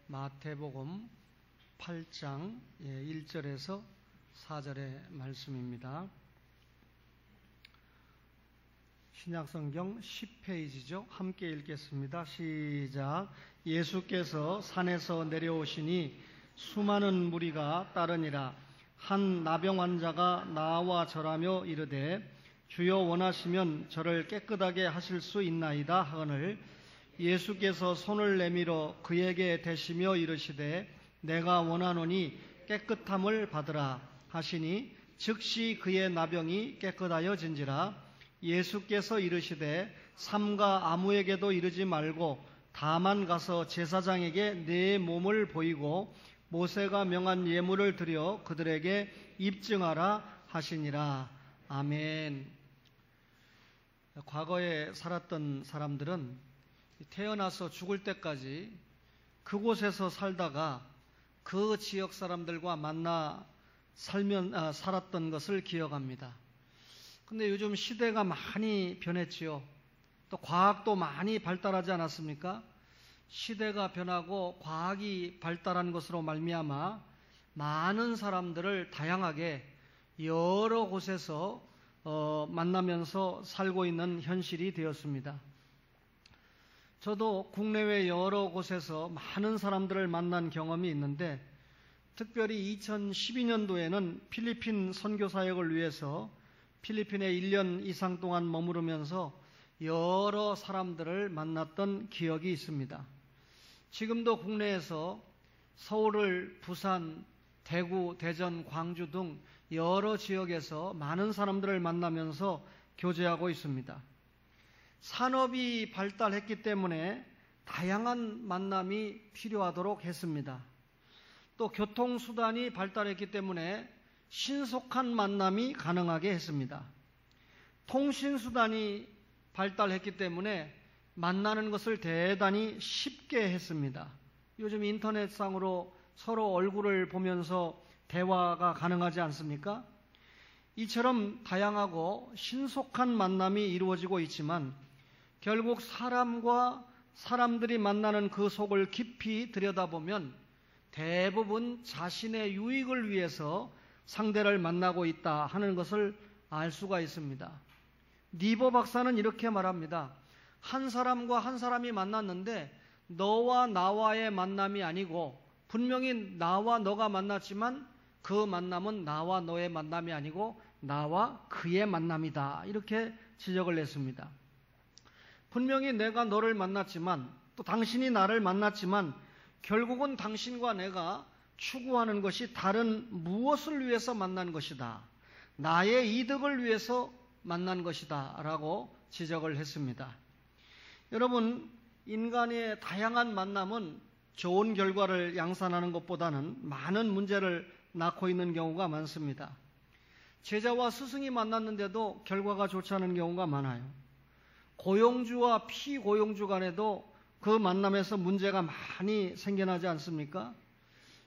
마태복음 8장 1절에서 4절의 말씀입니다. 신약성경 10페이지죠. 함께 읽겠습니다. 시작. 예수께서 산에서 내려오시니 수많은 무리가 따르니라. 한 나병 환자가 나와 절하며 이르되 주여 원하시면 저를 깨끗하게 하실 수 있나이다 하거늘 예수께서 손을 내밀어 그에게 대시며 이르시되 내가 원하노니 깨끗함을 받으라 하시니 즉시 그의 나병이 깨끗하여진지라. 예수께서 이르시되 삼가 아무에게도 이르지 말고 다만 가서 제사장에게 내 몸을 보이고 모세가 명한 예물을 드려 그들에게 입증하라 하시니라. 아멘. 과거에 살았던 사람들은 태어나서 죽을 때까지 그곳에서 살다가 그 지역 사람들과 만나 살았던 것을 기억합니다. 근데 요즘 시대가 많이 변했지요. 또 과학도 많이 발달하지 않았습니까? 시대가 변하고 과학이 발달한 것으로 말미암아 많은 사람들을 다양하게 여러 곳에서 만나면서 살고 있는 현실이 되었습니다. 저도 국내외 여러 곳에서 많은 사람들을 만난 경험이 있는데 특별히 2012년도에는 필리핀 선교사역을 위해서 필리핀에 1년 이상 동안 머무르면서 여러 사람들을 만났던 기억이 있습니다. 지금도 국내에서 서울을 부산, 대구, 대전, 광주 등 여러 지역에서 많은 사람들을 만나면서 교제하고 있습니다. 산업이 발달했기 때문에 다양한 만남이 필요하도록 했습니다. 또 교통수단이 발달했기 때문에 신속한 만남이 가능하게 했습니다. 통신수단이 발달했기 때문에 만나는 것을 대단히 쉽게 했습니다. 요즘 인터넷상으로 서로 얼굴을 보면서 대화가 가능하지 않습니까? 이처럼 다양하고 신속한 만남이 이루어지고 있지만 결국 사람과 사람들이 만나는 그 속을 깊이 들여다보면 대부분 자신의 유익을 위해서 상대를 만나고 있다 하는 것을 알 수가 있습니다. 니버 박사는 이렇게 말합니다. 한 사람과 한 사람이 만났는데 너와 나와의 만남이 아니고 분명히 나와 너가 만났지만 그 만남은 나와 너의 만남이 아니고 나와 그의 만남이다. 이렇게 지적을 했습니다. 분명히 내가 너를 만났지만 또 당신이 나를 만났지만 결국은 당신과 내가 추구하는 것이 다른 무엇을 위해서 만난 것이다. 나의 이득을 위해서 만난 것이다 라고 지적을 했습니다. 여러분, 인간의 다양한 만남은 좋은 결과를 양산하는 것보다는 많은 문제를 낳고 있는 경우가 많습니다. 제자와 스승이 만났는데도 결과가 좋지 않은 경우가 많아요. 고용주와 피고용주 간에도 그 만남에서 문제가 많이 생겨나지 않습니까?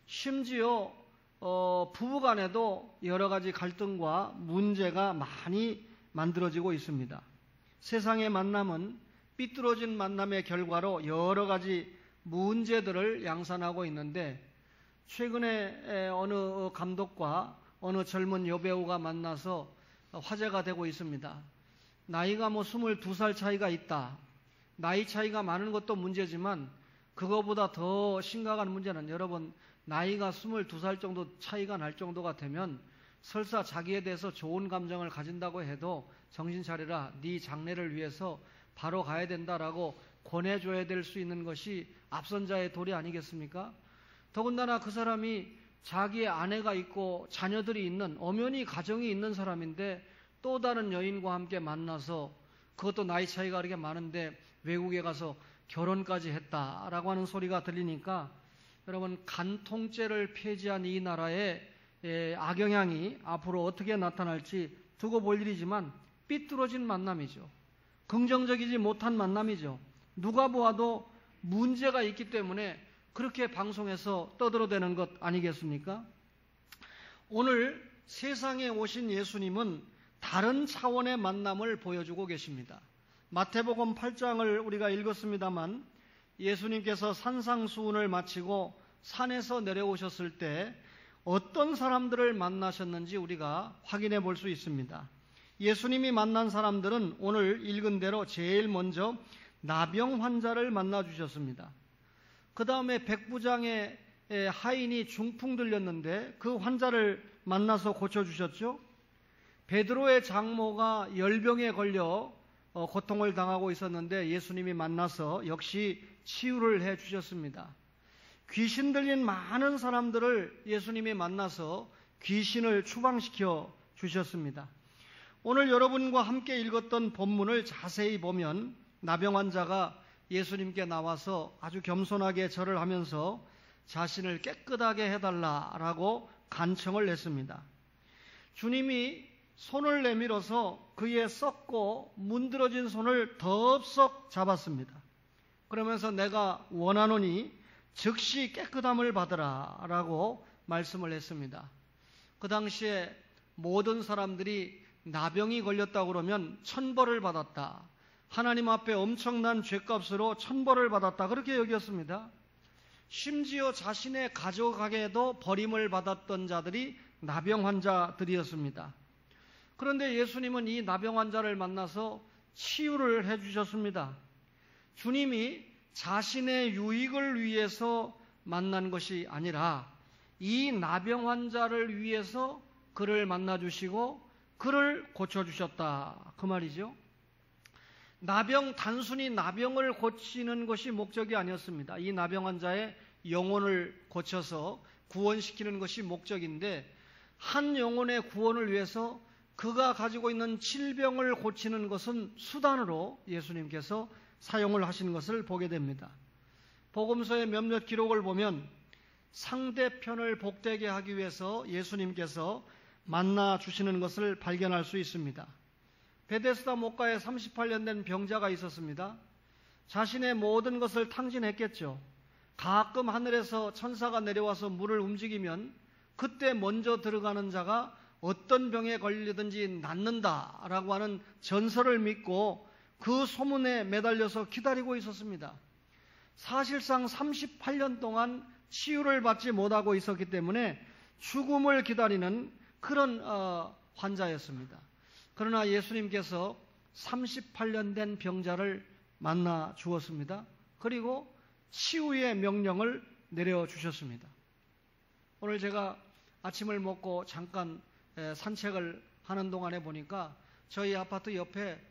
심지어 부부 간에도 여러 가지 갈등과 문제가 많이 만들어지고 있습니다. 세상의 만남은 삐뚤어진 만남의 결과로 여러 가지 문제들을 양산하고 있는데 최근에 어느 감독과 어느 젊은 여배우가 만나서 화제가 되고 있습니다. 나이가 22살 차이가 있다. 나이 차이가 많은 것도 문제지만 그거보다 더 심각한 문제는 여러분 나이가 22살 정도 차이가 날 정도가 되면 설사 자기에 대해서 좋은 감정을 가진다고 해도 정신 차리라. 네 장래를 위해서 바로 가야 된다라고 권해줘야 될 수 있는 것이 앞선 자의 도리 아니겠습니까? 더군다나 그 사람이 자기의 아내가 있고 자녀들이 있는 엄연히 가정이 있는 사람인데 또 다른 여인과 함께 만나서 그것도 나이 차이가 그렇게 많은데 외국에 가서 결혼까지 했다라고 하는 소리가 들리니까 여러분 간통죄를 폐지한 이 나라의 악영향이 앞으로 어떻게 나타날지 두고 볼 일이지만 삐뚤어진 만남이죠. 긍정적이지 못한 만남이죠. 누가 보아도 문제가 있기 때문에 그렇게 방송에서 떠들어대는 것 아니겠습니까? 오늘 세상에 오신 예수님은 다른 차원의 만남을 보여주고 계십니다. 마태복음 8장을 우리가 읽었습니다만 예수님께서 산상수훈을 마치고 산에서 내려오셨을 때 어떤 사람들을 만나셨는지 우리가 확인해 볼 수 있습니다. 예수님이 만난 사람들은 오늘 읽은 대로 제일 먼저 나병 환자를 만나 주셨습니다. 그 다음에 백부장의 하인이 중풍 들렸는데 그 환자를 만나서 고쳐주셨죠. 베드로의 장모가 열병에 걸려 고통을 당하고 있었는데 예수님이 만나서 역시 치유를 해 주셨습니다. 귀신 들린 많은 사람들을 예수님이 만나서 귀신을 추방시켜 주셨습니다. 오늘 여러분과 함께 읽었던 본문을 자세히 보면 나병 환자가 예수님께 나와서 아주 겸손하게 절을 하면서 자신을 깨끗하게 해달라라고 간청을 했습니다. 주님이 손을 내밀어서 그의 썩고 문드러진 손을 덥석 잡았습니다. 그러면서 내가 원하노니 즉시 깨끗함을 받으라 라고 말씀을 했습니다. 그 당시에 모든 사람들이 나병이 걸렸다고 그러면 천벌을 받았다. 하나님 앞에 엄청난 죗값으로 천벌을 받았다. 그렇게 여겼습니다. 심지어 자신의 가족에게도 버림을 받았던 자들이 나병 환자들이었습니다. 그런데 예수님은 이 나병 환자를 만나서 치유를 해주셨습니다. 주님이 자신의 유익을 위해서 만난 것이 아니라 이 나병 환자를 위해서 그를 만나주시고 그를 고쳐주셨다. 그 말이죠. 단순히 나병을 고치는 것이 목적이 아니었습니다. 이 나병 환자의 영혼을 고쳐서 구원시키는 것이 목적인데 한 영혼의 구원을 위해서 그가 가지고 있는 질병을 고치는 것은 수단으로 예수님께서 사용을 하시는 것을 보게 됩니다. 복음서의 몇몇 기록을 보면 상대편을 복되게 하기 위해서 예수님께서 만나 주시는 것을 발견할 수 있습니다. 베데스다 목가에 38년 된 병자가 있었습니다. 자신의 모든 것을 탕진했겠죠. 가끔 하늘에서 천사가 내려와서 물을 움직이면 그때 먼저 들어가는 자가 어떤 병에 걸리든지 낫는다라고 하는 전설을 믿고 그 소문에 매달려서 기다리고 있었습니다. 사실상 38년 동안 치유를 받지 못하고 있었기 때문에 죽음을 기다리는 그런 환자였습니다. 그러나 예수님께서 38년 된 병자를 만나 주었습니다. 그리고 치유의 명령을 내려주셨습니다. 오늘 제가 아침을 먹고 잠깐 산책을 하는 동안에 보니까 저희 아파트 옆에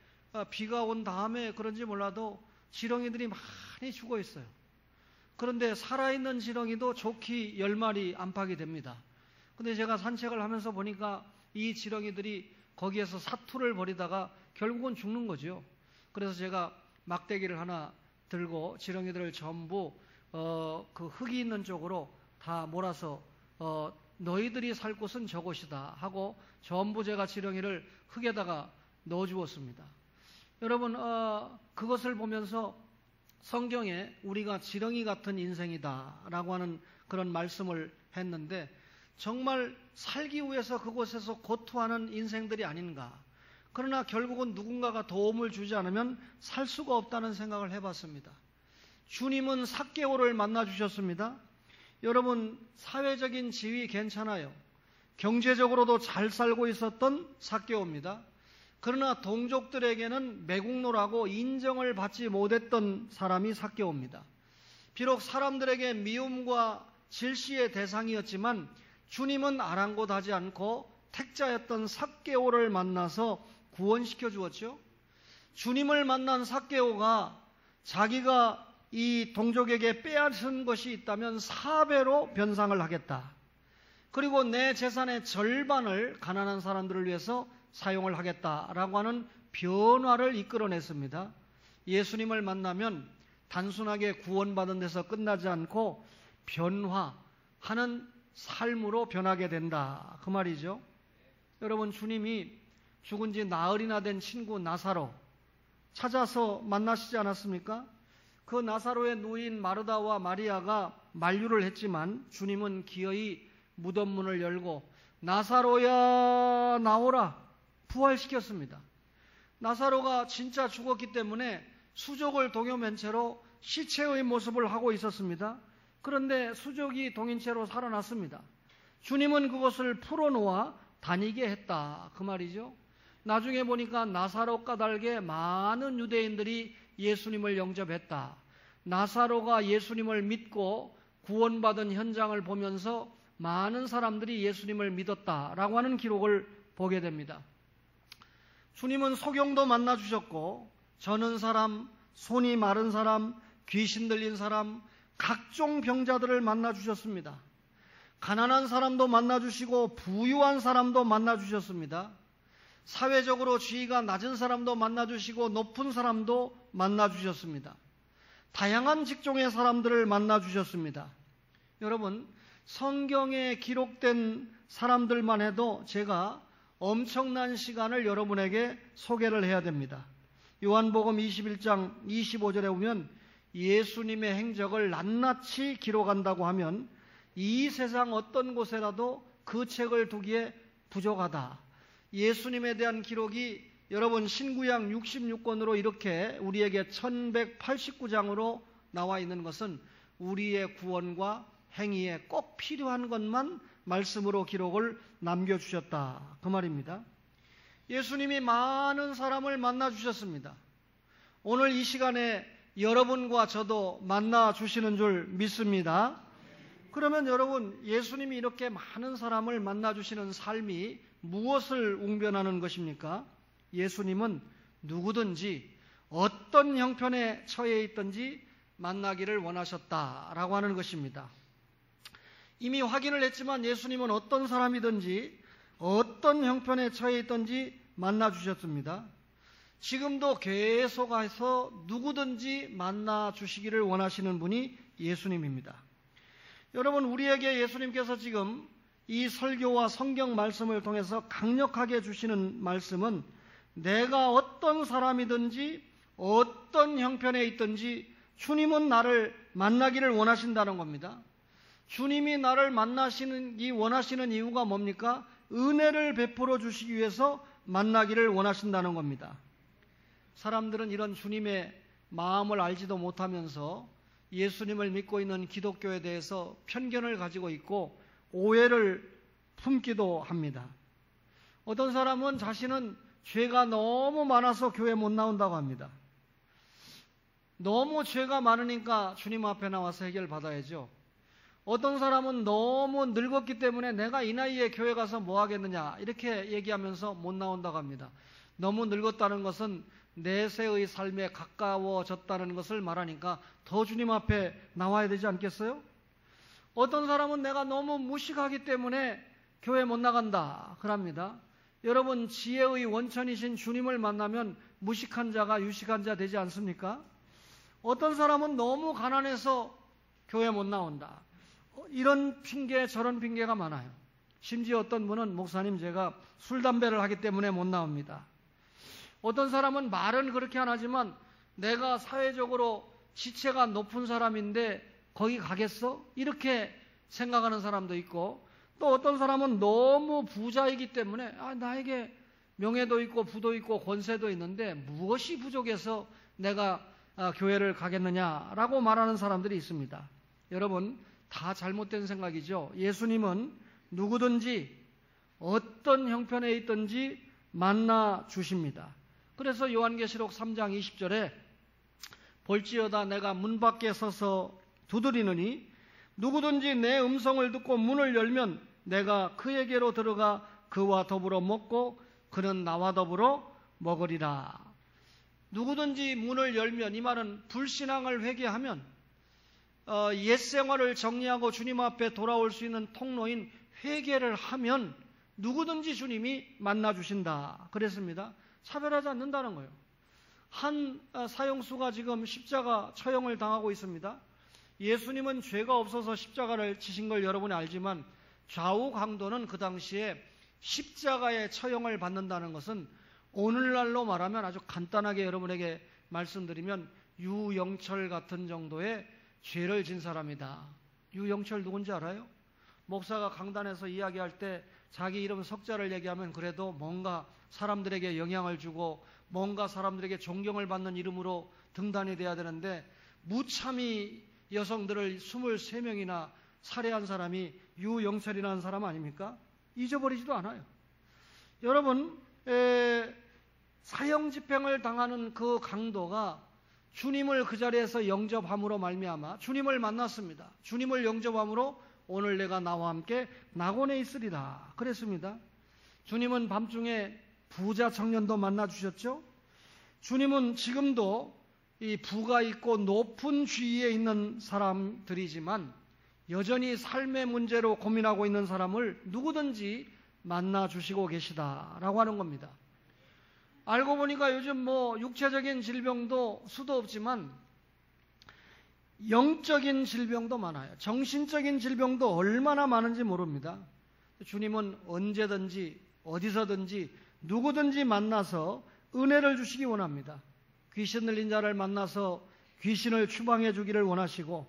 비가 온 다음에 그런지 몰라도 지렁이들이 많이 죽어 있어요. 그런데 살아있는 지렁이도 좋게 10마리 안팎이 됩니다. 근데 제가 산책을 하면서 보니까 이 지렁이들이 거기에서 사투를 벌이다가 결국은 죽는 거죠. 그래서 제가 막대기를 하나 들고 지렁이들을 전부 그 흙이 있는 쪽으로 다 몰아서 너희들이 살 곳은 저곳이다 하고 전부 제가 지렁이를 흙에다가 넣어 주었습니다. 여러분 그것을 보면서 성경에 우리가 지렁이 같은 인생이다라고 하는 그런 말씀을 했는데 정말 살기 위해서 그곳에서 고투하는 인생들이 아닌가. 그러나 결국은 누군가가 도움을 주지 않으면 살 수가 없다는 생각을 해봤습니다. 주님은 삭개오를 만나주셨습니다. 여러분 사회적인 지위 괜찮아요. 경제적으로도 잘 살고 있었던 삭개오입니다. 그러나 동족들에게는 매국노라고 인정을 받지 못했던 사람이 삭개오입니다. 비록 사람들에게 미움과 질시의 대상이었지만 주님은 아랑곳하지 않고 택자였던 삭개오를 만나서 구원시켜 주었죠. 주님을 만난 삭개오가 자기가 이 동족에게 빼앗은 것이 있다면 4배로 변상을 하겠다. 그리고 내 재산의 절반을 가난한 사람들을 위해서 사용을 하겠다라고 하는 변화를 이끌어냈습니다. 예수님을 만나면 단순하게 구원받은 데서 끝나지 않고 변화하는 삶으로 변하게 된다. 그 말이죠. 여러분 주님이 죽은 지 나흘이나 된 친구 나사로 찾아서 만나시지 않았습니까? 그 나사로의 누인 마르다와 마리아가 만류를 했지만 주님은 기어이 무덤 문을 열고 나사로야 나오라 부활시켰습니다. 나사로가 진짜 죽었기 때문에 수족을 동요맨 채로 시체의 모습을 하고 있었습니다. 그런데 수족이 동인체로 살아났습니다. 주님은 그것을 풀어놓아 다니게 했다. 그 말이죠. 나중에 보니까 나사로 까닭에 많은 유대인들이 예수님을 영접했다. 나사로가 예수님을 믿고 구원받은 현장을 보면서 많은 사람들이 예수님을 믿었다라고 하는 기록을 보게 됩니다. 주님은 소경도 만나주셨고 저는 사람, 손이 마른 사람, 귀신 들린 사람, 각종 병자들을 만나주셨습니다. 가난한 사람도 만나주시고 부유한 사람도 만나주셨습니다. 사회적으로 지위가 낮은 사람도 만나주시고 높은 사람도 만나주셨습니다. 다양한 직종의 사람들을 만나주셨습니다. 여러분, 성경에 기록된 사람들만 해도 제가 엄청난 시간을 여러분에게 소개를 해야 됩니다. 요한복음 21장 25절에 보면 예수님의 행적을 낱낱이 기록한다고 하면 이 세상 어떤 곳에라도 그 책을 두기에 부족하다. 예수님에 대한 기록이 여러분 신구약 66권으로 이렇게 우리에게 1189장으로 나와 있는 것은 우리의 구원과 행위에 꼭 필요한 것만 말씀으로 기록을 남겨주셨다. 그 말입니다. 예수님이 많은 사람을 만나주셨습니다. 오늘 이 시간에 여러분과 저도 만나주시는 줄 믿습니다. 그러면 여러분, 예수님이 이렇게 많은 사람을 만나주시는 삶이 무엇을 웅변하는 것입니까? 예수님은 누구든지 어떤 형편에 처해 있든지 만나기를 원하셨다라고 하는 것입니다. 이미 확인을 했지만 예수님은 어떤 사람이든지 어떤 형편에 처해 있든지 만나주셨습니다. 지금도 계속해서 누구든지 만나주시기를 원하시는 분이 예수님입니다. 여러분, 우리에게 예수님께서 지금 이 설교와 성경 말씀을 통해서 강력하게 주시는 말씀은 내가 어떤 사람이든지 어떤 형편에 있든지 주님은 나를 만나기를 원하신다는 겁니다. 주님이 나를 만나시기 원하시는 이유가 뭡니까? 은혜를 베풀어 주시기 위해서 만나기를 원하신다는 겁니다. 사람들은 이런 주님의 마음을 알지도 못하면서 예수님을 믿고 있는 기독교에 대해서 편견을 가지고 있고 오해를 품기도 합니다. 어떤 사람은 자신은 죄가 너무 많아서 교회 못 나온다고 합니다. 너무 죄가 많으니까 주님 앞에 나와서 해결받아야죠. 어떤 사람은 너무 늙었기 때문에 내가 이 나이에 교회 가서 뭐 하겠느냐 이렇게 얘기하면서 못 나온다고 합니다. 너무 늙었다는 것은 내세의 삶에 가까워졌다는 것을 말하니까 더 주님 앞에 나와야 되지 않겠어요? 어떤 사람은 내가 너무 무식하기 때문에 교회 못 나간다 그럽니다. 여러분, 지혜의 원천이신 주님을 만나면 무식한 자가 유식한 자 되지 않습니까? 어떤 사람은 너무 가난해서 교회 못 나온다. 이런 핑계 저런 핑계가 많아요. 심지어 어떤 분은 목사님 제가 술 담배를 하기 때문에 못 나옵니다. 어떤 사람은 말은 그렇게 안 하지만 내가 사회적으로 지체가 높은 사람인데 거기 가겠어? 이렇게 생각하는 사람도 있고, 또 어떤 사람은 너무 부자이기 때문에 나에게 명예도 있고 부도 있고 권세도 있는데 무엇이 부족해서 내가 교회를 가겠느냐라고 말하는 사람들이 있습니다. 여러분, 다 잘못된 생각이죠. 예수님은 누구든지 어떤 형편에 있든지 만나 주십니다. 그래서 요한계시록 3장 20절에 볼지어다 내가 문 밖에 서서 두드리느니 누구든지 내 음성을 듣고 문을 열면 내가 그에게로 들어가 그와 더불어 먹고 그는 나와 더불어 먹으리라. 누구든지 문을 열면, 이 말은 불신앙을 회개하면 옛 생활을 정리하고 주님 앞에 돌아올 수 있는 통로인 회개를 하면 누구든지 주님이 만나주신다 그랬습니다. 차별하지 않는다는 거예요. 한 사형수가 지금 십자가 처형을 당하고 있습니다. 예수님은 죄가 없어서 십자가를 치신 걸 여러분이 알지만 좌우 강도는 그 당시에 십자가의 처형을 받는다는 것은 오늘날로 말하면 아주 간단하게 여러분에게 말씀드리면 유영철 같은 정도의 죄를 진 사람이다. 유영철 누군지 알아요? 목사가 강단에서 이야기할 때 자기 이름 석자를 얘기하면 그래도 뭔가 사람들에게 영향을 주고 뭔가 사람들에게 존경을 받는 이름으로 등단이 돼야 되는데 무참히 여성들을 23명이나 살해한 사람이 유영철이라는 사람 아닙니까? 잊어버리지도 않아요. 여러분, 사형집행을 당하는 그 강도가 주님을 그 자리에서 영접함으로 말미암아 주님을 만났습니다. 주님을 영접함으로 오늘 내가 나와 함께 낙원에 있으리라 그랬습니다. 주님은 밤중에 부자 청년도 만나주셨죠. 주님은 지금도 이 부가 있고 높은 지위에 있는 사람들이지만 여전히 삶의 문제로 고민하고 있는 사람을 누구든지 만나주시고 계시다라고 하는 겁니다. 알고 보니까 요즘 육체적인 질병도 수도 없지만 영적인 질병도 많아요. 정신적인 질병도 얼마나 많은지 모릅니다. 주님은 언제든지 어디서든지 누구든지 만나서 은혜를 주시기 원합니다. 귀신 들린 자를 만나서 귀신을 추방해 주기를 원하시고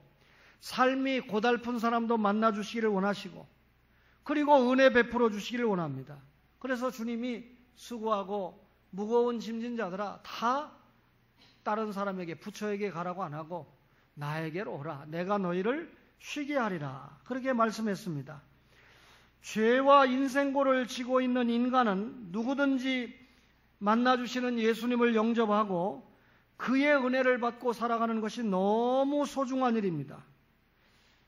삶이 고달픈 사람도 만나 주시기를 원하시고 그리고 은혜 베풀어 주시기를 원합니다. 그래서 주님이 수고하고 무거운 짐진 자들아 다 다른 사람에게 부처에게 가라고 안 하고 나에게로 오라 내가 너희를 쉬게 하리라 그렇게 말씀했습니다. 죄와 인생고를 지고 있는 인간은 누구든지 만나주시는 예수님을 영접하고 그의 은혜를 받고 살아가는 것이 너무 소중한 일입니다.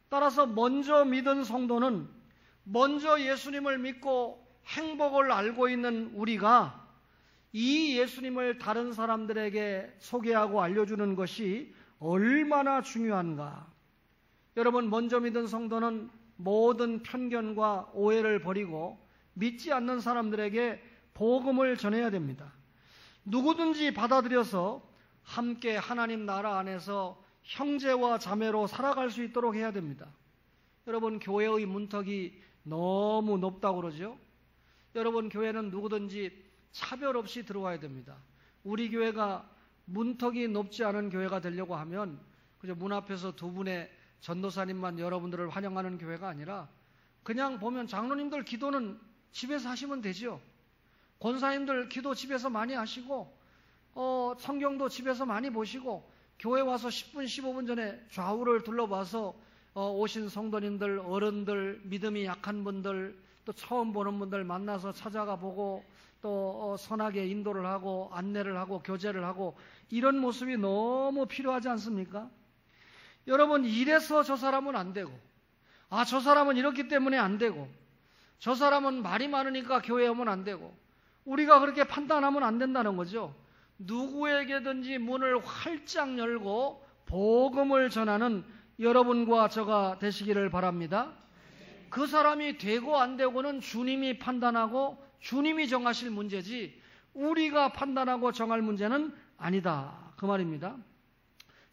따라서 먼저 믿은 성도는 먼저 예수님을 믿고 행복을 알고 있는 우리가 이 예수님을 다른 사람들에게 소개하고 알려주는 것이 얼마나 중요한가. 여러분, 먼저 믿은 성도는 모든 편견과 오해를 버리고 믿지 않는 사람들에게 복음을 전해야 됩니다. 누구든지 받아들여서 함께 하나님 나라 안에서 형제와 자매로 살아갈 수 있도록 해야 됩니다. 여러분, 교회의 문턱이 너무 높다고 그러죠? 여러분, 교회는 누구든지 차별 없이 들어와야 됩니다. 우리 교회가 문턱이 높지 않은 교회가 되려고 하면 그저 문 앞에서 두 분의 전도사님만 여러분들을 환영하는 교회가 아니라 그냥 보면 장로님들 기도는 집에서 하시면 되죠. 권사님들 기도 집에서 많이 하시고 성경도 집에서 많이 보시고 교회 와서 10분 15분 전에 좌우를 둘러봐서 오신 성도님들, 어른들, 믿음이 약한 분들, 또 처음 보는 분들 만나서 찾아가 보고 또 선하게 인도를 하고 안내를 하고 교제를 하고 이런 모습이 너무 필요하지 않습니까? 여러분, 이래서 저 사람은 안 되고 저 사람은 이렇기 때문에 안 되고 저 사람은 말이 많으니까 교회에 오면 안 되고 우리가 그렇게 판단하면 안 된다는 거죠. 누구에게든지 문을 활짝 열고 복음을 전하는 여러분과 저가 되시기를 바랍니다. 그 사람이 되고 안 되고는 주님이 판단하고 주님이 정하실 문제지 우리가 판단하고 정할 문제는 아니다 그 말입니다.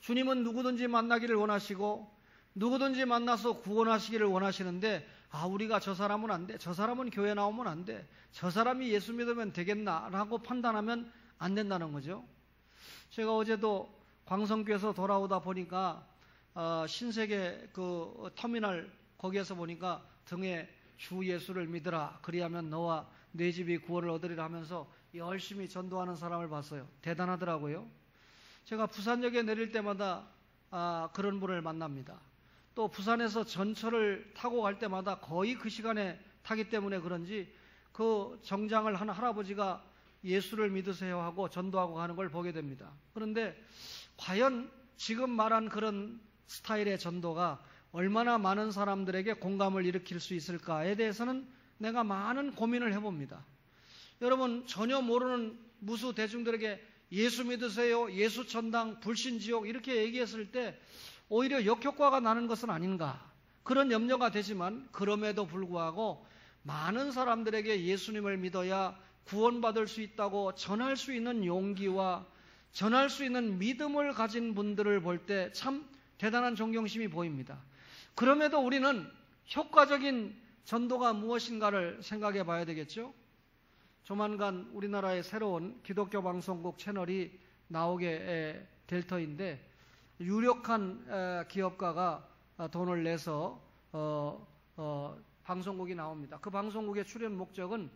주님은 누구든지 만나기를 원하시고 누구든지 만나서 구원하시기를 원하시는데 우리가 저 사람은 안 돼, 저 사람은 교회 나오면 안 돼, 저 사람이 예수 믿으면 되겠나라고 판단하면 안 된다는 거죠. 제가 어제도 광성교에서 돌아오다 보니까 신세계 그 터미널 거기에서 보니까 등에 주 예수를 믿으라 그리하면 너와 내 집이 구원을 얻으리라 하면서 열심히 전도하는 사람을 봤어요. 대단하더라고요. 제가 부산역에 내릴 때마다 그런 분을 만납니다. 또 부산에서 전철을 타고 갈 때마다 거의 그 시간에 타기 때문에 그런지 그 정장을 한 할아버지가 예수를 믿으세요 하고 전도하고 가는 걸 보게 됩니다. 그런데 과연 지금 말한 그런 스타일의 전도가 얼마나 많은 사람들에게 공감을 일으킬 수 있을까에 대해서는 내가 많은 고민을 해봅니다. 여러분, 전혀 모르는 무수 대중들에게 예수 믿으세요, 예수 천당, 불신지옥 이렇게 얘기했을 때 오히려 역효과가 나는 것은 아닌가 그런 염려가 되지만 그럼에도 불구하고 많은 사람들에게 예수님을 믿어야 구원받을 수 있다고 전할 수 있는 용기와 전할 수 있는 믿음을 가진 분들을 볼 때 참 대단한 존경심이 보입니다. 그럼에도 우리는 효과적인 전도가 무엇인가를 생각해 봐야 되겠죠. 조만간 우리나라의 새로운 기독교 방송국 채널이 나오게 될 터인데 유력한 기업가가 돈을 내서 방송국이 나옵니다. 그 방송국의 출연 목적은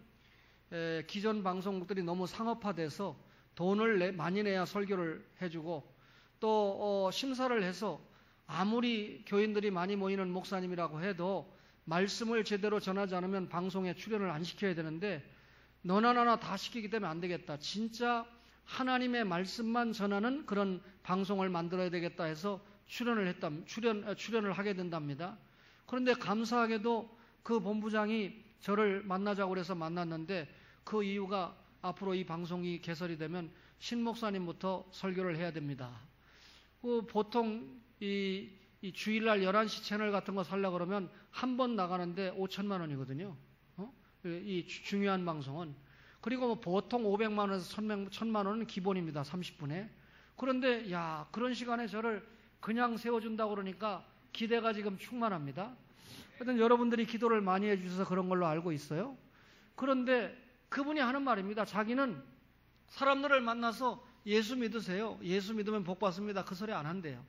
기존 방송국들이 너무 상업화돼서 돈을 많이 내야 설교를 해주고 또 심사를 해서 아무리 교인들이 많이 모이는 목사님이라고 해도 말씀을 제대로 전하지 않으면 방송에 출연을 안 시켜야 되는데 너나 나나 다 시키기 때문에 안 되겠다. 진짜 하나님의 말씀만 전하는 그런 방송을 만들어야 되겠다 해서 출연을 하게 된답니다. 그런데 감사하게도 그 본부장이 저를 만나자고 해서 만났는데 그 이유가 앞으로 이 방송이 개설이 되면 신 목사님부터 설교를 해야 됩니다. 보통 이 주일날 11시 채널 같은 거 살려고 그러면 한 번 나가는데 5천만 원이거든요. 이 중요한 방송은. 그리고 뭐 보통 500만 원에서 1000만 원은 기본입니다. 30분에. 그런데 그런 시간에 저를 그냥 세워준다고 그러니까 기대가 지금 충만합니다. 하여튼 여러분들이 기도를 많이 해주셔서 그런 걸로 알고 있어요. 그런데 그분이 하는 말입니다. 자기는 사람들을 만나서 예수 믿으세요. 예수 믿으면 복 받습니다. 그 소리 안 한대요.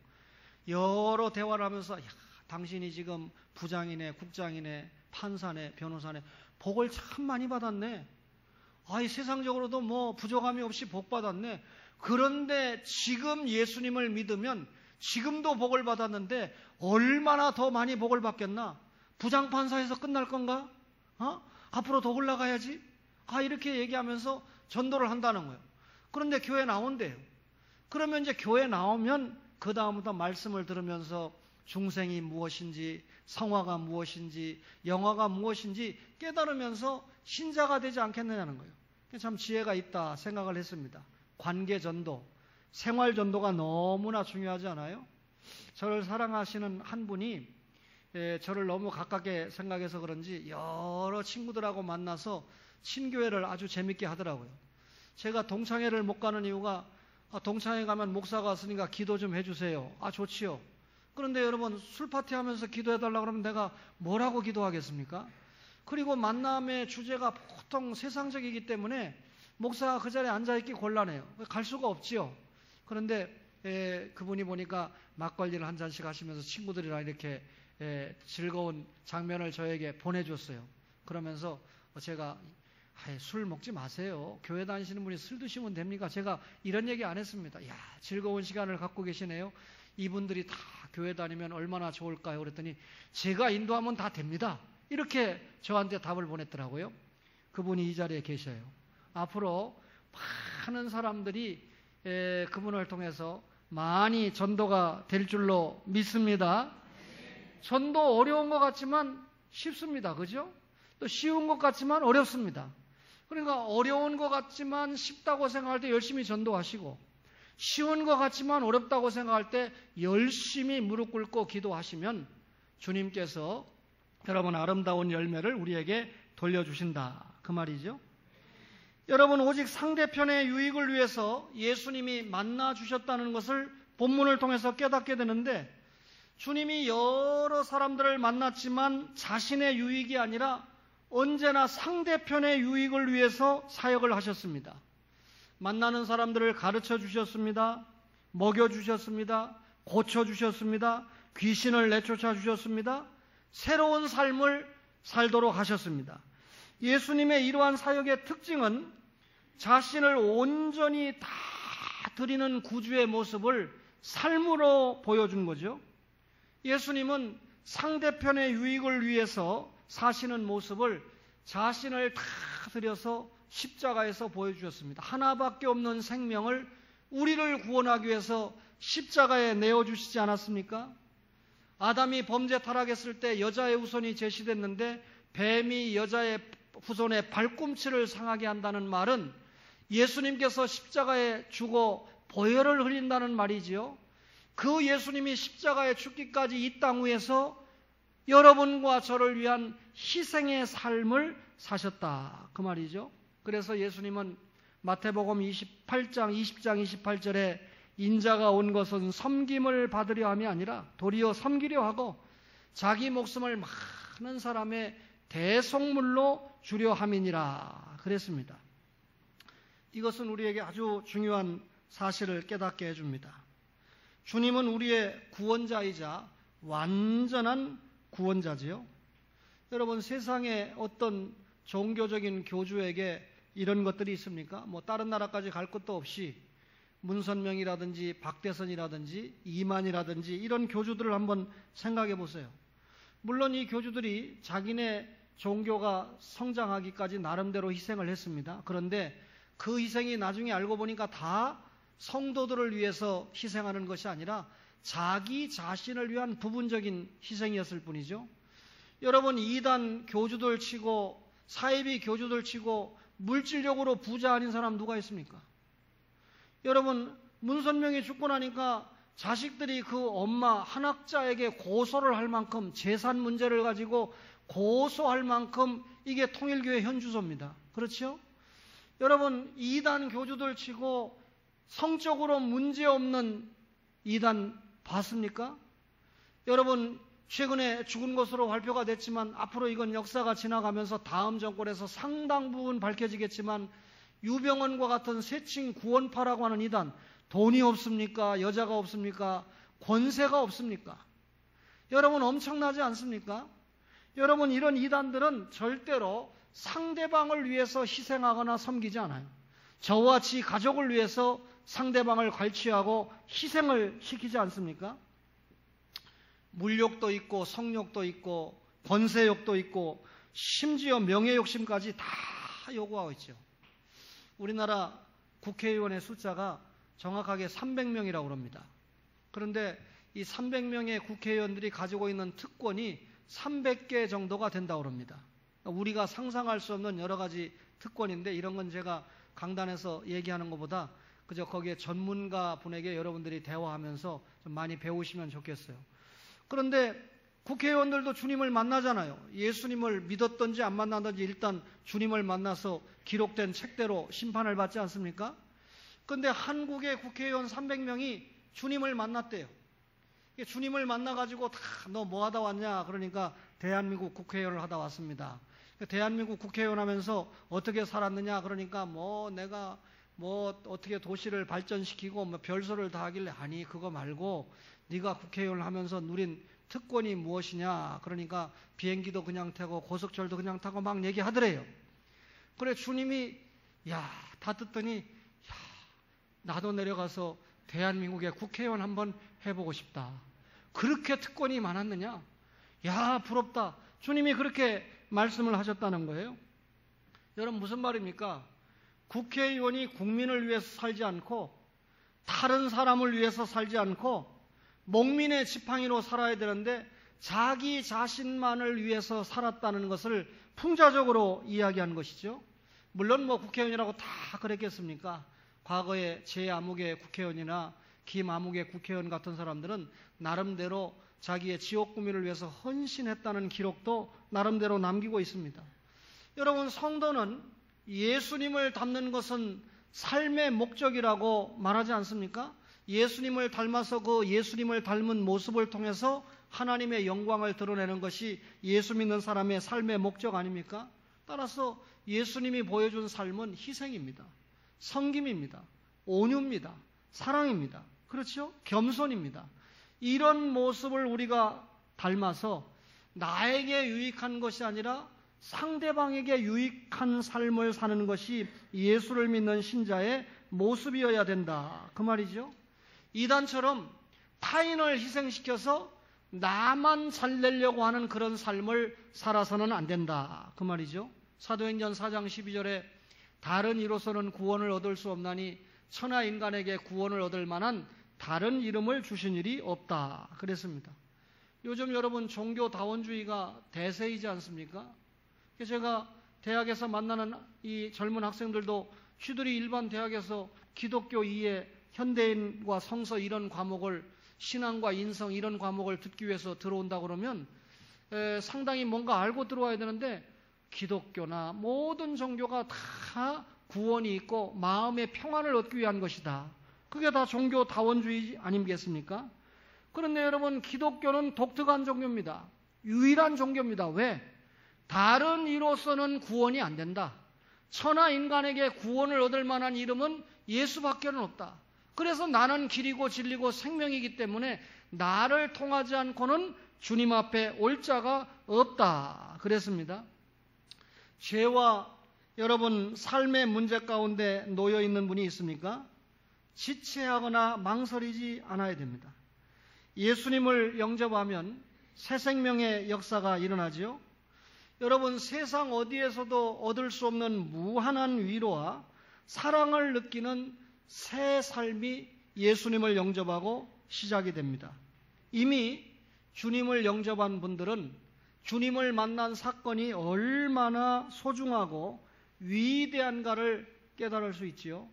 여러 대화를 하면서 당신이 지금 부장이네, 국장이네, 판사네, 변호사네, 복을 참 많이 받았네. 세상적으로도 뭐 부족함이 없이 복 받았네. 그런데 지금 예수님을 믿으면 지금도 복을 받았는데 얼마나 더 많이 복을 받겠나? 부장판사에서 끝날 건가? 앞으로 더 올라가야지? 이렇게 얘기하면서 전도를 한다는 거예요. 그런데 교회 나온대요. 그러면 이제 교회 나오면 그 다음부터 말씀을 들으면서 중생이 무엇인지, 성화가 무엇인지, 영화가 무엇인지 깨달으면서 신자가 되지 않겠느냐는 거예요. 참 지혜가 있다 생각을 했습니다. 관계 전도, 생활 전도가 너무나 중요하지 않아요? 저를 사랑하시는 한 분이 저를 너무 가깝게 생각해서 그런지 여러 친구들하고 만나서 친교회를 아주 재밌게 하더라고요. 제가 동창회를 못 가는 이유가 동창회 가면 목사가 왔으니까 기도 좀 해주세요. 좋지요. 그런데 여러분 술 파티 하면서 기도해달라고 그러면 내가 뭐라고 기도하겠습니까? 그리고 만남의 주제가 보통 세상적이기 때문에 목사가 그 자리에 앉아있기 곤란해요. 갈 수가 없지요. 그런데 그분이 보니까 막걸리를 한 잔씩 하시면서 친구들이랑 이렇게 즐거운 장면을 저에게 보내줬어요. 그러면서 제가 술 먹지 마세요. 교회 다니시는 분이 술 드시면 됩니까? 제가 이런 얘기 안 했습니다. 즐거운 시간을 갖고 계시네요. 이분들이 다 교회 다니면 얼마나 좋을까요? 그랬더니 제가 인도하면 다 됩니다. 이렇게 저한테 답을 보냈더라고요. 그분이 이 자리에 계셔요. 앞으로 많은 사람들이 그분을 통해서 많이 전도가 될 줄로 믿습니다. 전도 어려운 것 같지만 쉽습니다. 그죠? 또 쉬운 것 같지만 어렵습니다. 그러니까 어려운 것 같지만 쉽다고 생각할 때 열심히 전도하시고 쉬운 것 같지만 어렵다고 생각할 때 열심히 무릎 꿇고 기도하시면 주님께서 여러분 아름다운 열매를 우리에게 돌려주신다. 그 말이죠. 여러분 오직 상대편의 유익을 위해서 예수님이 만나 주셨다는 것을 본문을 통해서 깨닫게 되는데 주님이 여러 사람들을 만났지만 자신의 유익이 아니라 언제나 상대편의 유익을 위해서 사역을 하셨습니다. 만나는 사람들을 가르쳐 주셨습니다. 먹여 주셨습니다. 고쳐 주셨습니다. 귀신을 내쫓아 주셨습니다. 새로운 삶을 살도록 하셨습니다. 예수님의 이러한 사역의 특징은 자신을 온전히 다 드리는 구주의 모습을 삶으로 보여준 거죠. 예수님은 상대편의 유익을 위해서 사시는 모습을 자신을 다 드려서 십자가에서 보여주셨습니다. 하나밖에 없는 생명을 우리를 구원하기 위해서 십자가에 내어주시지 않았습니까? 아담이 범죄 타락했을 때 여자의 후손이 제시됐는데 뱀이 여자의 후손의 발꿈치를 상하게 한다는 말은 예수님께서 십자가에 죽어 보혈을 흘린다는 말이지요. 그 예수님이 십자가에 죽기까지 이 땅 위에서 여러분과 저를 위한 희생의 삶을 사셨다. 그 말이죠. 그래서 예수님은 마태복음 20장 28절에 인자가 온 것은 섬김을 받으려 함이 아니라 도리어 섬기려 하고 자기 목숨을 많은 사람의 대속물로 주려 함이니라 그랬습니다. 이것은 우리에게 아주 중요한 사실을 깨닫게 해줍니다. 주님은 우리의 구원자이자 완전한 구원자지요. 여러분 세상에 어떤 종교적인 교주에게 이런 것들이 있습니까? 다른 나라까지 갈 것도 없이 문선명이라든지 박대선이라든지 이만이라든지 이런 교주들을 한번 생각해 보세요. 물론 이 교주들이 자기네 종교가 성장하기까지 나름대로 희생을 했습니다. 그런데 그 희생이 나중에 알고 보니까 다 성도들을 위해서 희생하는 것이 아니라 자기 자신을 위한 부분적인 희생이었을 뿐이죠. 여러분, 이단 교주들 치고 사이비 교주들 치고 물질적으로 부자 아닌 사람 누가 있습니까? 여러분, 문선명이 죽고 나니까 자식들이 그 엄마 한학자에게 고소를 할 만큼 재산 문제를 가지고 고소할 만큼 이게 통일교회 현주소입니다. 그렇죠? 여러분, 이단 교주들 치고 성적으로 문제없는 이단 봤습니까? 여러분, 최근에 죽은 것으로 발표가 됐지만 앞으로 이건 역사가 지나가면서 다음 정권에서 상당 부분 밝혀지겠지만 유병원과 같은 세칭 구원파라고 하는 이단, 돈이 없습니까? 여자가 없습니까? 권세가 없습니까? 여러분, 엄청나지 않습니까? 여러분, 이런 이단들은 절대로 상대방을 위해서 희생하거나 섬기지 않아요. 저와 지 가족을 위해서 상대방을 갈취하고 희생을 시키지 않습니까? 물욕도 있고 성욕도 있고 권세욕도 있고 심지어 명예욕심까지 다 요구하고 있죠. 우리나라 국회의원의 숫자가 정확하게 300명이라고 합니다. 그런데 이 300명의 국회의원들이 가지고 있는 특권이 300개 정도가 된다고 합니다. 우리가 상상할 수 없는 여러 가지 특권인데 이런 건 제가 강단에서 얘기하는 것보다 그저 거기에 전문가 분에게 여러분들이 대화하면서 좀 많이 배우시면 좋겠어요. 그런데 국회의원들도 주님을 만나잖아요. 예수님을 믿었던지 안 만나든지 일단 주님을 만나서 기록된 책대로 심판을 받지 않습니까? 그런데 한국의 국회의원 300명이 주님을 만났대요. 주님을 만나가지고 다 너 뭐 하다 왔냐? 그러니까 대한민국 국회의원을 하다 왔습니다. 대한민국 국회의원 하면서 어떻게 살았느냐? 그러니까 내가 어떻게 도시를 발전시키고 별소를 다 하길래 아니 그거 말고 네가 국회의원을 하면서 누린 특권이 무엇이냐? 그러니까 비행기도 그냥 타고 고속철도 그냥 타고 막 얘기하더래요. 그래 주님이 다 듣더니 나도 내려가서 대한민국의 국회의원 한번 해보고 싶다. 그렇게 특권이 많았느냐? 부럽다. 주님이 그렇게 말씀을 하셨다는 거예요. 여러분 무슨 말입니까? 국회의원이 국민을 위해서 살지 않고 다른 사람을 위해서 살지 않고 목민의 지팡이로 살아야 되는데 자기 자신만을 위해서 살았다는 것을 풍자적으로 이야기한 것이죠. 물론 국회의원이라고 다 그랬겠습니까? 과거에 제아무개 국회의원이나 김아무개 국회의원 같은 사람들은 나름대로 자기의 지역 구민을 위해서 헌신했다는 기록도 나름대로 남기고 있습니다. 여러분, 성도는 예수님을 닮는 것은 삶의 목적이라고 말하지 않습니까? 예수님을 닮아서 그 예수님을 닮은 모습을 통해서 하나님의 영광을 드러내는 것이 예수 믿는 사람의 삶의 목적 아닙니까? 따라서 예수님이 보여준 삶은 희생입니다. 섬김입니다. 온유입니다. 사랑입니다. 그렇죠? 겸손입니다. 이런 모습을 우리가 닮아서 나에게 유익한 것이 아니라 상대방에게 유익한 삶을 사는 것이 예수를 믿는 신자의 모습이어야 된다. 그 말이죠. 이단처럼 타인을 희생시켜서 나만 잘내려고 하는 그런 삶을 살아서는 안 된다. 그 말이죠. 사도행전 4장 12절에 다른 이로서는 구원을 얻을 수 없나니 천하 인간에게 구원을 얻을 만한 다른 이름을 주신 일이 없다. 그랬습니다. 요즘 여러분 종교다원주의가 대세이지 않습니까? 제가 대학에서 만나는 이 젊은 학생들도 쥐들이 일반 대학에서 기독교 이해, 현대인과 성서 이런 과목을 신앙과 인성 이런 과목을 듣기 위해서 들어온다 그러면 상당히 뭔가 알고 들어와야 되는데 기독교나 모든 종교가 다 구원이 있고 마음의 평안을 얻기 위한 것이다. 그게 다 종교다원주의 아니겠습니까? 그런데 여러분 기독교는 독특한 종교입니다. 유일한 종교입니다. 왜? 다른 이로서는 구원이 안 된다. 천하 인간에게 구원을 얻을 만한 이름은 예수밖에는 없다. 그래서 나는 길이고 진리고 생명이기 때문에 나를 통하지 않고는 주님 앞에 올 자가 없다. 그랬습니다. 죄와 여러분 삶의 문제 가운데 놓여 있는 분이 있습니까? 지체하거나 망설이지 않아야 됩니다. 예수님을 영접하면 새 생명의 역사가 일어나지요. 여러분, 세상 어디에서도 얻을 수 없는 무한한 위로와 사랑을 느끼는 새 삶이 예수님을 영접하고 시작이 됩니다. 이미 주님을 영접한 분들은 주님을 만난 사건이 얼마나 소중하고 위대한가를 깨달을 수 있지요.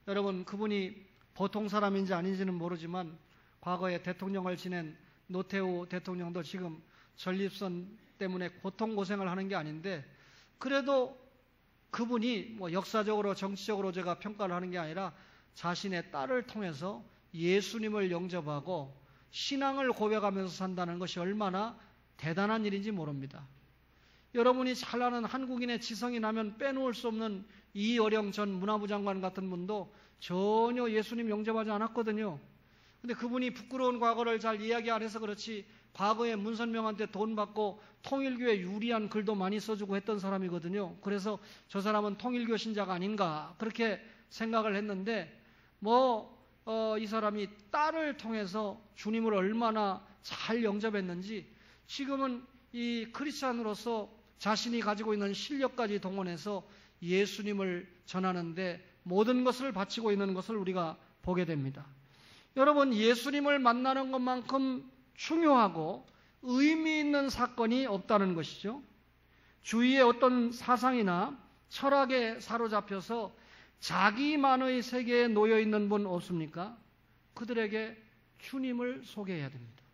여러분, 그분이 보통 사람인지 아닌지는 모르지만 과거에 대통령을 지낸 노태우 대통령도 지금 전립선 때문에 고통고생을 하는 게 아닌데, 그래도 그분이 역사적으로 정치적으로 제가 평가를 하는 게 아니라 자신의 딸을 통해서 예수님을 영접하고 신앙을 고백하면서 산다는 것이 얼마나 대단한 일인지 모릅니다. 여러분이 잘 아는 한국인의 지성이 나면 빼놓을 수 없는 이어령 전 문화부 장관 같은 분도 전혀 예수님 영접하지 않았거든요. 근데 그분이 부끄러운 과거를 잘 이야기 안 해서 그렇지, 과거에 문선명한테 돈 받고 통일교에 유리한 글도 많이 써주고 했던 사람이거든요. 그래서 저 사람은 통일교 신자가 아닌가 그렇게 생각을 했는데, 이 사람이 딸을 통해서 주님을 얼마나 잘 영접했는지 지금은 이 크리스찬으로서 자신이 가지고 있는 실력까지 동원해서 예수님을 전하는데 모든 것을 바치고 있는 것을 우리가 보게 됩니다. 여러분, 예수님을 만나는 것만큼 중요하고 의미 있는 사건이 없다는 것이죠. 주위의 어떤 사상이나 철학에 사로잡혀서 자기만의 세계에 놓여 있는 분 없습니까? 그들에게 주님을 소개해야 됩니다.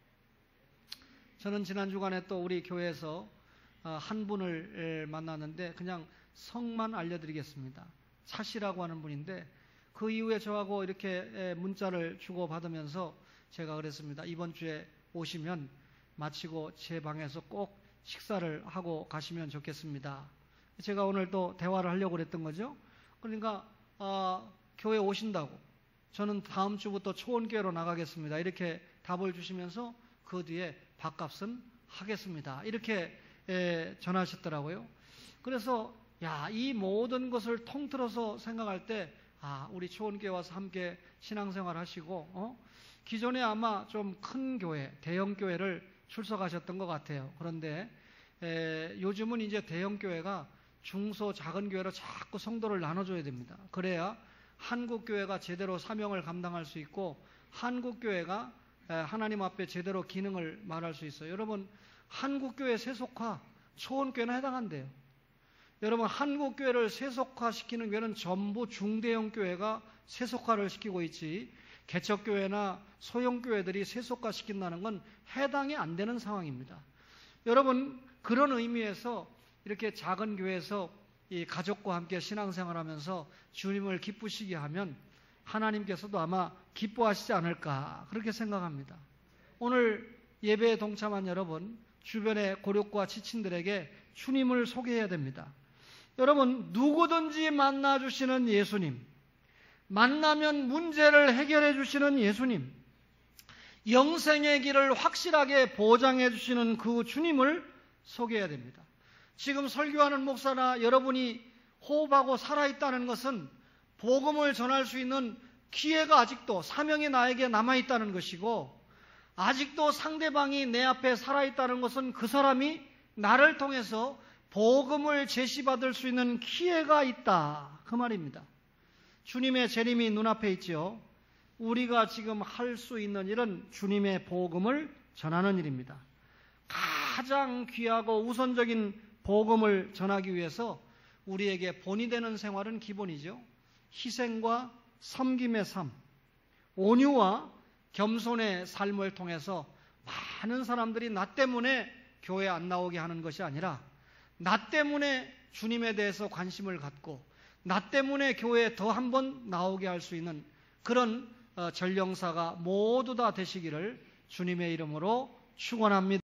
저는 지난 주간에 또 우리 교회에서 한 분을 만났는데 그냥 성만 알려드리겠습니다. 차씨라고 하는 분인데, 그 이후에 저하고 이렇게 문자를 주고받으면서 제가 그랬습니다. 이번 주에 오시면 마치고 제 방에서 꼭 식사를 하고 가시면 좋겠습니다. 제가 오늘 또 대화를 하려고 그랬던 거죠. 그러니까 교회 오신다고, 저는 다음 주부터 초원교회로 나가겠습니다, 이렇게 답을 주시면서 그 뒤에 밥값은 하겠습니다, 이렇게 전하셨더라고요. 그래서 이 모든 것을 통틀어서 생각할 때 우리 초원교회 와서 함께 신앙생활 하시고 기존에 아마 좀 큰 교회, 대형 교회를 출석하셨던 것 같아요. 그런데 요즘은 이제 대형 교회가 중소 작은 교회로 자꾸 성도를 나눠줘야 됩니다. 그래야 한국 교회가 제대로 사명을 감당할 수 있고 한국 교회가 하나님 앞에 제대로 기능을 말할 수 있어요. 여러분, 한국 교회 세속화 초원교회는 해당한대요. 여러분, 한국 교회를 세속화시키는 교회는 전부 중대형 교회가 세속화를 시키고 있지, 개척교회나 소형교회들이 세속화시킨다는 건 해당이 안 되는 상황입니다. 여러분, 그런 의미에서 이렇게 작은 교회에서 이 가족과 함께 신앙생활하면서 주님을 기쁘시게 하면 하나님께서도 아마 기뻐하시지 않을까 그렇게 생각합니다. 오늘 예배에 동참한 여러분, 주변의 고력과 지친들에게 주님을 소개해야 됩니다. 여러분, 누구든지 만나주시는 예수님, 만나면 문제를 해결해 주시는 예수님, 영생의 길을 확실하게 보장해 주시는 그 주님을 소개해야 됩니다. 지금 설교하는 목사나 여러분이 호흡하고 살아있다는 것은 복음을 전할 수 있는 기회가 아직도, 사명이 나에게 남아있다는 것이고, 아직도 상대방이 내 앞에 살아있다는 것은 그 사람이 나를 통해서 복음을 제시받을 수 있는 기회가 있다, 그 말입니다. 주님의 재림이 눈앞에 있죠. 우리가 지금 할 수 있는 일은 주님의 복음을 전하는 일입니다. 가장 귀하고 우선적인 복음을 전하기 위해서 우리에게 본이 되는 생활은 기본이죠. 희생과 섬김의 삶, 온유와 겸손의 삶을 통해서 많은 사람들이 나 때문에 교회 안 나오게 하는 것이 아니라 나 때문에 주님에 대해서 관심을 갖고 나 때문에 교회에 더 한 번 나오게 할 수 있는 그런 전령사가 모두 다 되시기를 주님의 이름으로 축원합니다.